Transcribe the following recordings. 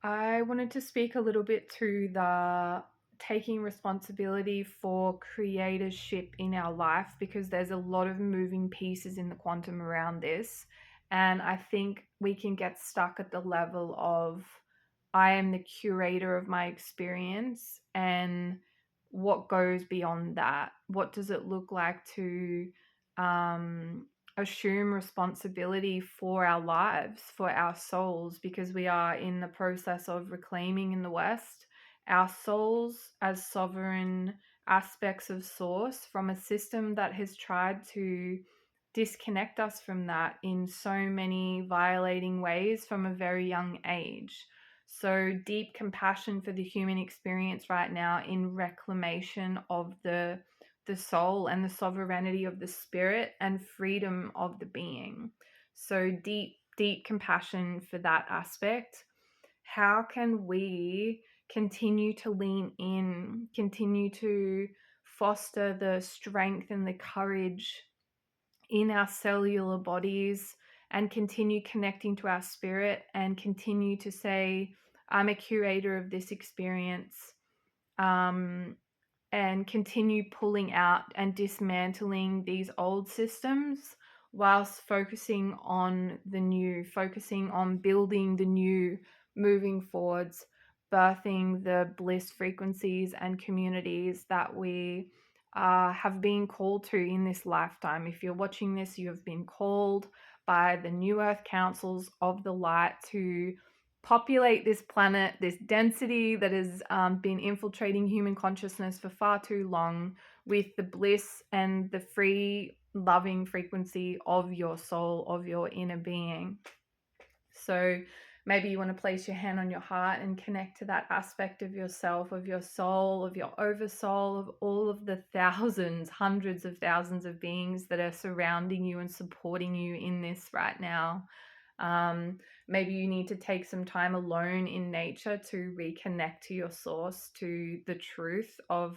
I wanted to speak a little bit to the taking responsibility for creatorship in our life, because there's a lot of moving pieces in the quantum around this. And I think we can get stuck at the level of I am the curator of my experience, and what goes beyond that? What does it look like to um, assume responsibility for our lives, for our souls, because we are in the process of reclaiming in the West our souls as sovereign aspects of source from a system that has tried to disconnect us from that in so many violating ways from a very young age. So, deep compassion for the human experience right now in reclamation of the soul and the sovereignty of the spirit and freedom of the being. So, deep compassion for that aspect. How can we continue to lean in, continue to foster the strength and the courage in our cellular bodies, and continue connecting to our spirit and continue to say, I'm a curator of this experience, um, and continue pulling out and dismantling these old systems whilst focusing on the new, focusing on building the new, moving forwards, birthing the bliss frequencies and communities that we have been called to in this lifetime. If you're watching this, you have been called by the New Earth Councils of the Light to populate this planet, this density that has been infiltrating human consciousness for far too long, with the bliss and the free, loving frequency of your soul, of your inner being. So maybe you want to place your hand on your heart and connect to that aspect of yourself, of your soul, of your oversoul, of all of the thousands, hundreds of thousands of beings that are surrounding you and supporting you in this right now. Maybe you need to take some time alone in nature to reconnect to your source, to the truth of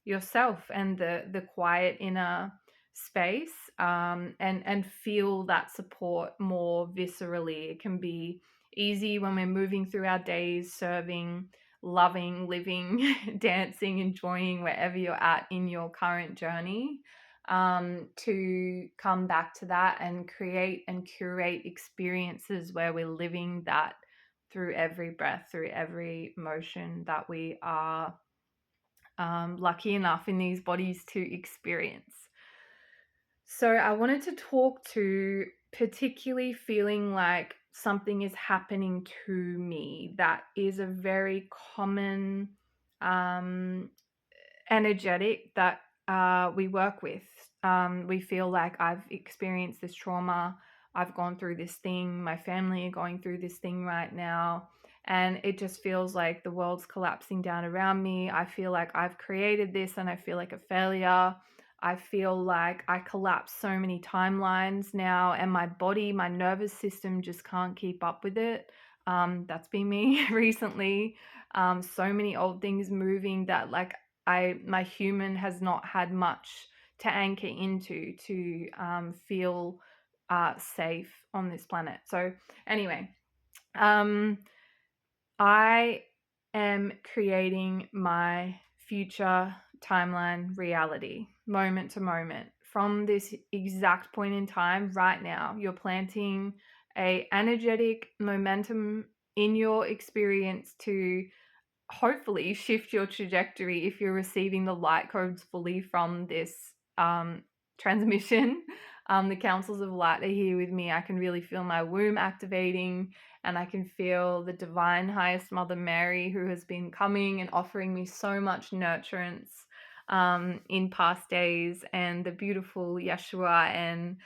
yourself and the quiet inner space, and feel that support more viscerally. It can be easy when we're moving through our days, serving, loving, living, dancing, enjoying wherever you're at in your current journey, to come back to that and create and curate experiences where we're living that through every breath, through every motion that we are lucky enough in these bodies to experience. So I wanted to talk to particularly feeling like something is happening to me that is a very common energetic that we work with. We feel like I've experienced this trauma, I've gone through this thing, my family are going through this thing right now, and it just feels like the world's collapsing down around me. I feel like I've created this and I feel like a failure. I feel like I collapse so many timelines now, and my body, my nervous system just can't keep up with it. That's been me recently. So many old things moving that, like, my human has not had much to anchor into to feel safe on this planet. So anyway, I am creating my future timeline reality, moment to moment, from this exact point in time right now. You're planting a energetic momentum in your experience to hopefully shift your trajectory if you're receiving the light codes fully from this transmission. The councils of light are here with me. I can really feel my womb activating, and I can feel the divine highest Mother Mary, who has been coming and offering me so much nurturance in past days, and the beautiful Yeshua and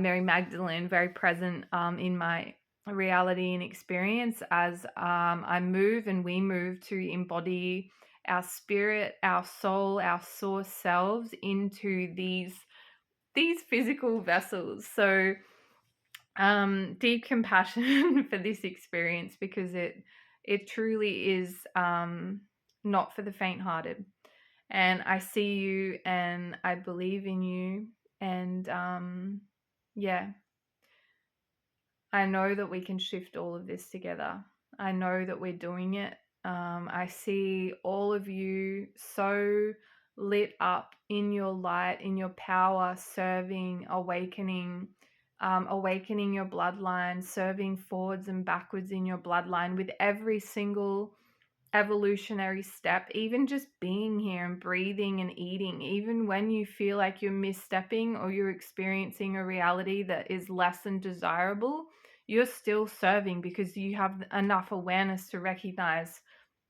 Mary Magdalene very present in my reality and experience as I move and we move to embody our spirit, our soul, our source selves into these physical vessels. So deep compassion for this experience, because it truly is not for the faint-hearted. And I see you and I believe in you, and yeah, I know that we can shift all of this together. I know that we're doing it. I see all of you so lit up in your light, in your power, serving, awakening, awakening your bloodline, serving forwards and backwards in your bloodline with every single evolutionary step, even just being here and breathing and eating, even when you feel like you're misstepping or you're experiencing a reality that is less than desirable, you're still serving because you have enough awareness to recognize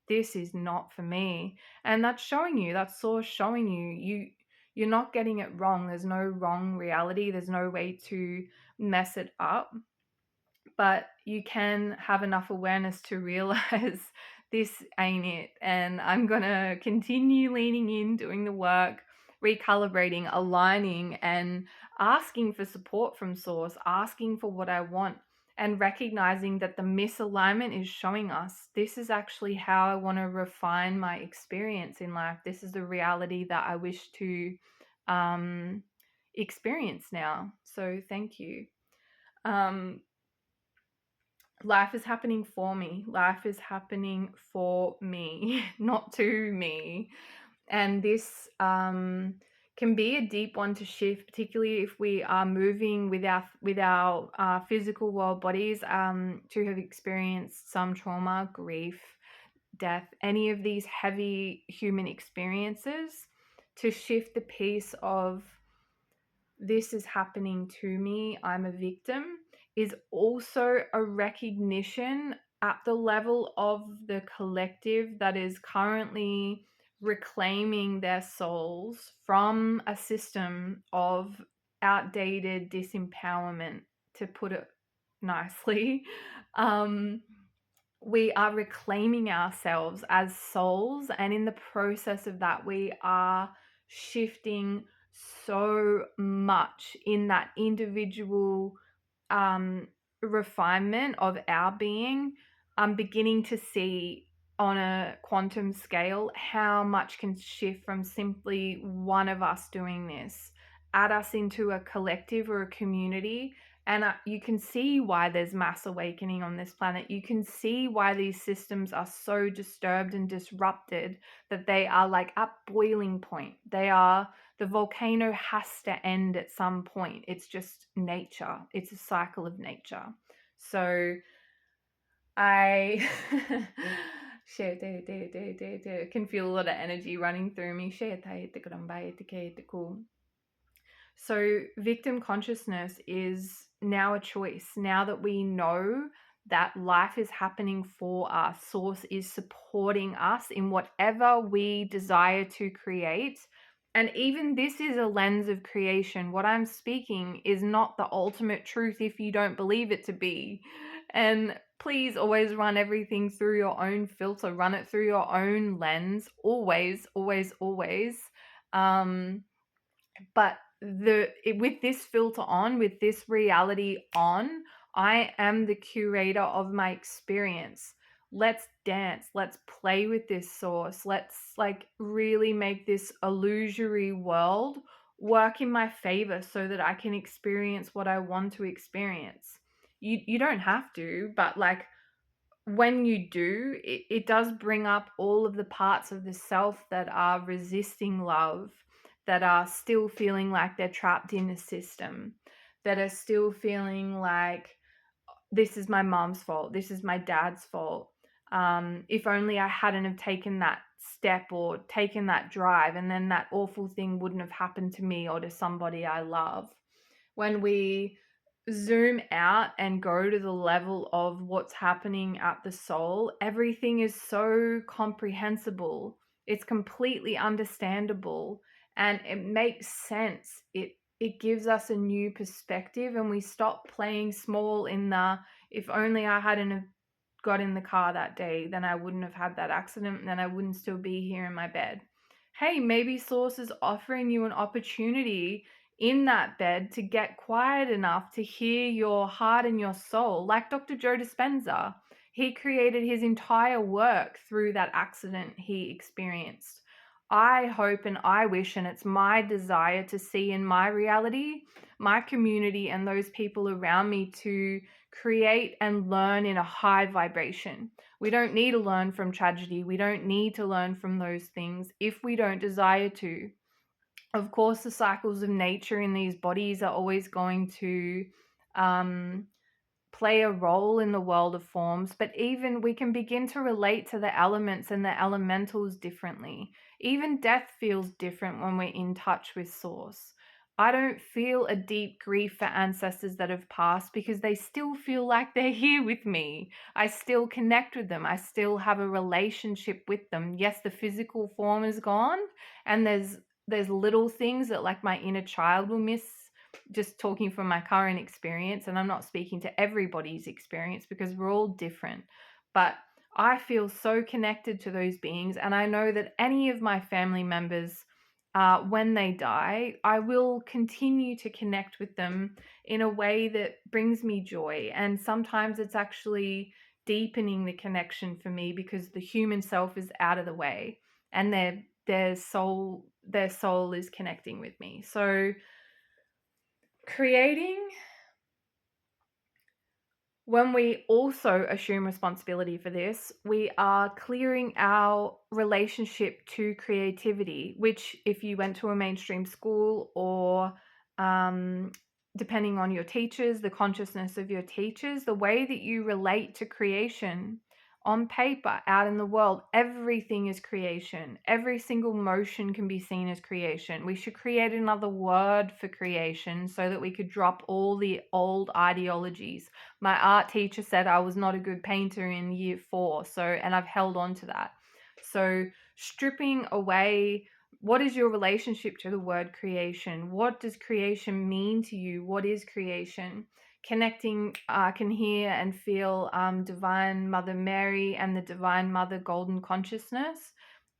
this is not for me. And that's showing you, that's source showing you're not getting it wrong. There's no wrong reality. There's no way to mess it up, but you can have enough awareness to realize this ain't it. And I'm going to continue leaning in, doing the work, recalibrating, aligning, and asking for support from source, asking for what I want, and recognizing that the misalignment is showing us this is actually how I want to refine my experience in life. This is the reality that I wish to experience now. So thank you. Life is happening for me. Life is happening for me, not to me. And this can be a deep one to shift, particularly if we are moving with our physical world bodies to have experienced some trauma, grief, death, any of these heavy human experiences, to shift the piece of this is happening to me, I'm a victim, is also a recognition at the level of the collective that is currently reclaiming their souls from a system of outdated disempowerment, to put it nicely. We are reclaiming ourselves as souls, and in the process of that, we are shifting so much in that individual refinement of our being. I'm beginning to see on a quantum scale how much can shift from simply one of us doing this, add us into a collective or a community. And you can see why there's mass awakening on this planet. You can see why these systems are so disturbed and disrupted that they are like at boiling point. The volcano has to end at some point. It's just nature. It's a cycle of nature. So I can feel a lot of energy running through me. So victim consciousness is now a choice. Now that we know that life is happening for us, source is supporting us in whatever we desire to create. And even this is a lens of creation. What I'm speaking is not the ultimate truth if you don't believe it to be. And please always run everything through your own filter, run it through your own lens, always, always, always. But with this filter on, with this reality on, I am the curator of my experience. Let's dance, let's play with this source, let's like really make this illusory world work in my favor so that I can experience what I want to experience. You don't have to, but like when you do, it does bring up all of the parts of the self that are resisting love, that are still feeling like they're trapped in a system, that are still feeling like this is my mom's fault, this is my dad's fault. If only I hadn't have taken that step or taken that drive, and then that awful thing wouldn't have happened to me or to somebody I love. When we zoom out and go to the level of what's happening at the soul, everything is so comprehensible. It's completely understandable and it makes sense. It gives us a new perspective, and we stop playing small in the if only I hadn't have got in the car that day, then I wouldn't have had that accident, and then I wouldn't still be here in my bed. Hey, maybe Source is offering you an opportunity in that bed to get quiet enough to hear your heart and your soul. Like Dr. Joe Dispenza, he created his entire work through that accident he experienced. I hope and I wish, and it's my desire to see in my reality, my community, and those people around me to create and learn in a high vibration. We don't need to learn from tragedy. We don't need to learn from those things if we don't desire to. Of course, the cycles of nature in these bodies are always going to um, play a role in the world of forms, but even we can begin to relate to the elements and the elementals differently. Even death feels different when we're in touch with Source. I don't feel a deep grief for ancestors that have passed because they still feel like they're here with me. I still connect with them. I still have a relationship with them. Yes, the physical form is gone, and there's little things that like my inner child will miss, just talking from my current experience, and I'm not speaking to everybody's experience because we're all different, but I feel so connected to those beings, and I know that any of my family members, when they die, I will continue to connect with them in a way that brings me joy, and sometimes it's actually deepening the connection for me because the human self is out of the way and their soul is connecting with me. So creating, when we also assume responsibility for this, we are clearing our relationship to creativity, which, if you went to a mainstream school or depending on your teachers, the consciousness of your teachers, the way that you relate to creation on paper, out in the world, everything is creation. Every single motion can be seen as creation. We should create another word for creation so that we could drop all the old ideologies. My art teacher said I was not a good painter in year 4, and I've held on to that. So stripping away, what is your relationship to the word creation? What does creation mean to you? What is creation? Connecting, I can hear and feel Divine Mother Mary and the Divine Mother Golden Consciousness.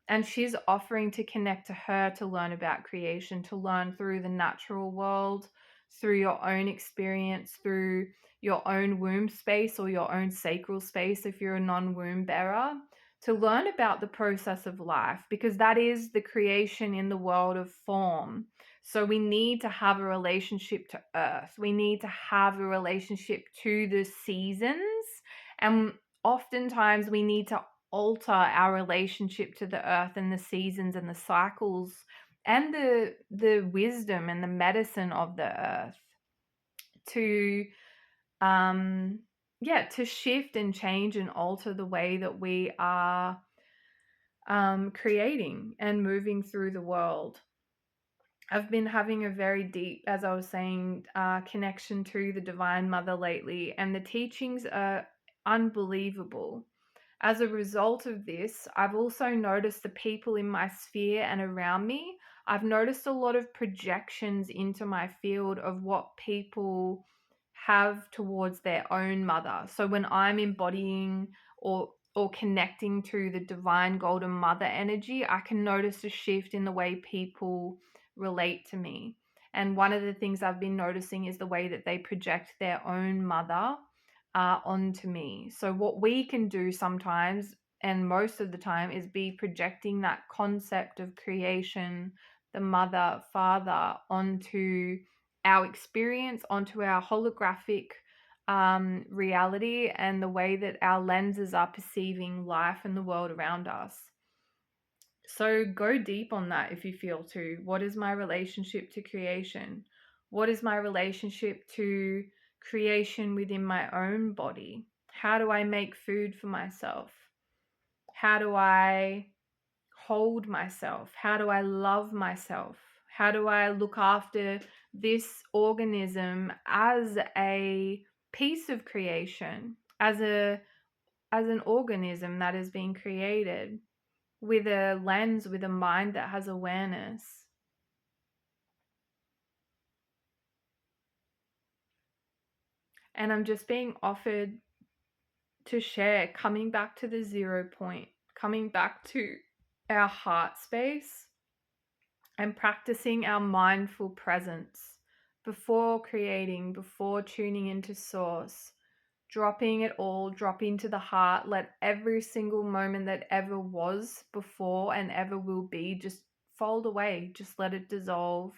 And she's offering to connect to her to learn about creation, to learn through the natural world, through your own experience, through your own womb space or your own sacral space if you're a non-womb bearer, to learn about the process of life, because that is the creation in the world of form. So we need to have a relationship to Earth. We need to have a relationship to the seasons. And oftentimes we need to alter our relationship to the Earth and the seasons and the cycles and the wisdom and the medicine of the Earth to to shift and change and alter the way that we are creating and moving through the world. I've been having a very deep, as I was saying, connection to the Divine Mother lately, and the teachings are unbelievable. As a result of this, I've also noticed the people in my sphere and around me. I've noticed a lot of projections into my field of what people have towards their own mother. So when I'm embodying or connecting to the divine golden mother energy, I can notice a shift in the way people relate to me. And one of the things I've been noticing is the way that they project their own mother onto me. So what we can do sometimes, and most of the time, is be projecting that concept of creation, the mother, father, onto our experience, onto our holographic reality, and the way that our lenses are perceiving life and the world around us. So go deep on that if you feel to. What is my relationship to creation? What is my relationship to creation within my own body? How do I make food for myself? How do I hold myself? How do I love myself? How do I look after this organism as a piece of creation, as an organism that is being created with a lens, with a mind that has awareness? And I'm just being offered to share, coming back to the 0 point, coming back to our heart space and practicing our mindful presence before creating, before tuning into source. dropping it all, drop into the heart, let every single moment that ever was before and ever will be just fold away, just let it dissolve.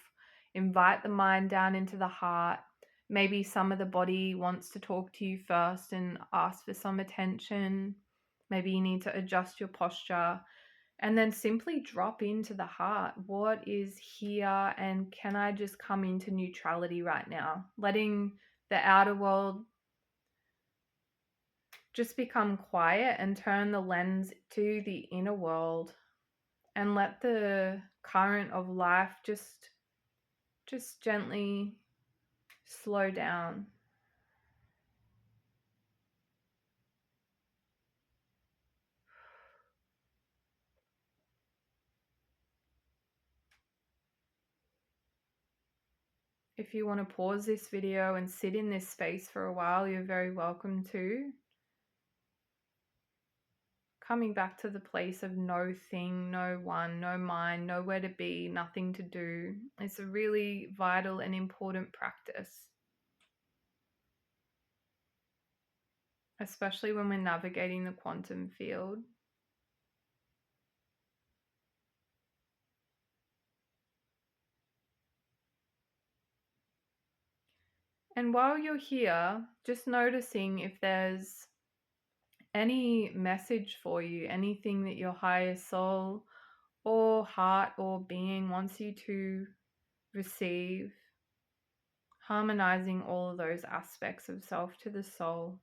Invite the mind down into the heart. Maybe some of the body wants to talk to you first and ask for some attention. Maybe you need to adjust your posture. And then simply drop into the heart. What is here? And can I just come into neutrality right now? Letting the outer world just become quiet and turn the lens to the inner world and let the current of life just gently slow down. If you want to pause this video and sit in this space for a while, you're very welcome to. Coming back to the place of no thing, no one, no mind, nowhere to be, nothing to do. It's a really vital and important practice, especially when we're navigating the quantum field. And while you're here, just noticing if there's any message for you, anything that your higher soul or heart or being wants you to receive, harmonizing all of those aspects of self to the soul.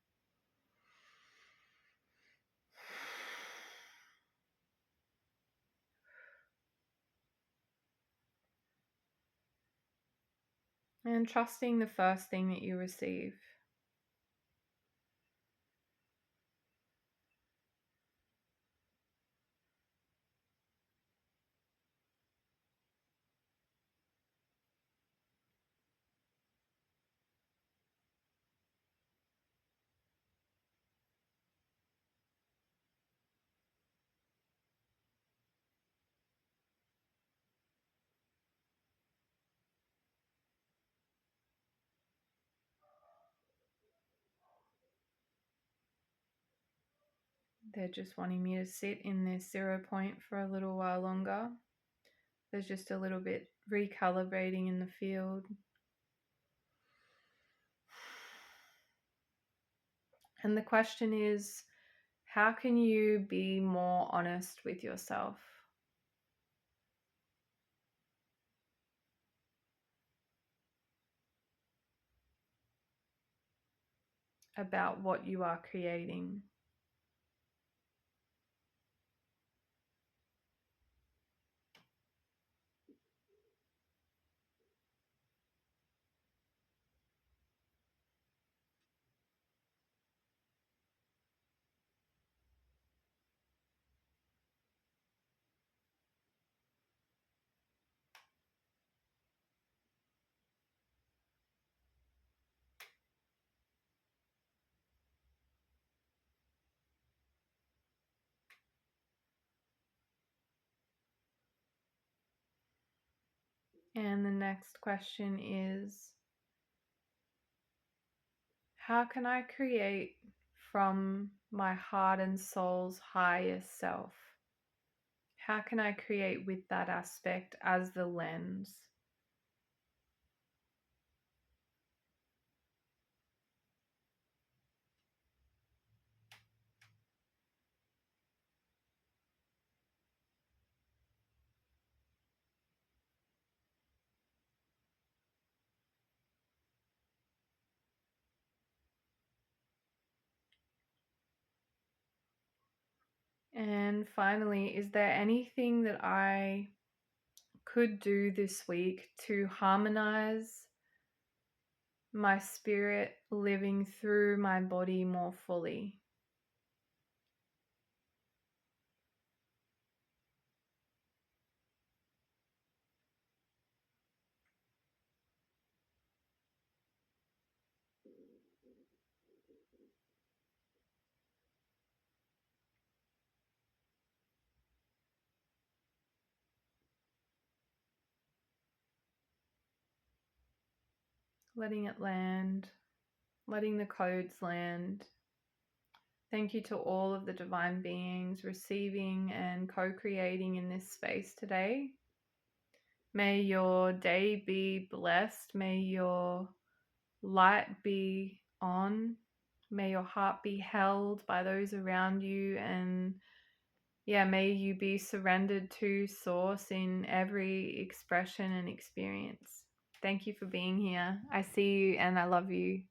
And trusting the first thing that you receive. They're just wanting me to sit in this 0 point for a little while longer. There's just a little bit recalibrating in the field. And the question is, how can you be more honest with yourself about what you are creating? And the next question is, how can I create from my heart and soul's highest self? How can I create with that aspect as the lens? And finally, is there anything that I could do this week to harmonize my spirit living through my body more fully? Letting it land letting the codes land. Thank you to all of the divine beings receiving and co-creating in this space today. May your day be blessed. May your light be on. May your heart be held by those around you. And may you be surrendered to Source in every expression and experience. Thank you for being here. I see you and I love you.